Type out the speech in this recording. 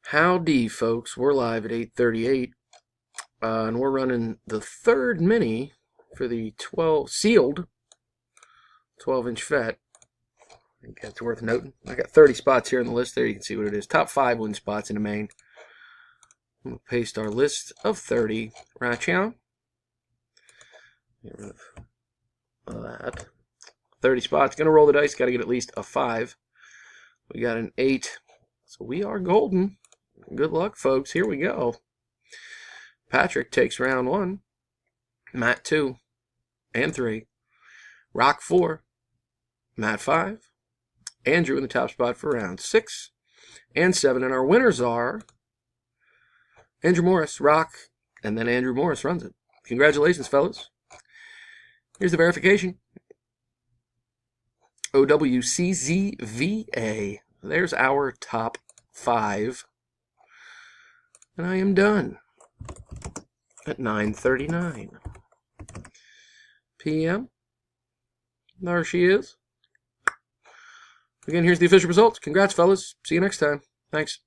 Howdy, folks. We're live at 8:38, and we're running the third mini for the 12 sealed 12-inch Fett. I think that's worth noting. I got 30 spots here on the list. There you can see what it is. Top 5 win spots in the main. I'm going to paste our list of 30 right here. Get rid of that. 30 spots. Going to roll the dice. Got to get at least a 5. We got an 8. So we are golden. Good luck, folks. Here we go. Patrick takes round 1. Matt 2 and 3. Rock 4. Matt 5. Andrew in the top spot for round 6 and 7. And our winners are Andrew Morris, Rock, and then Andrew Morris runs it. Congratulations, fellas. Here's the verification. OWCZVA. There's our top 5. And I am done at 9:39 p.m. There she is. Again, here's the official results. Congrats, fellas. See you next time. Thanks.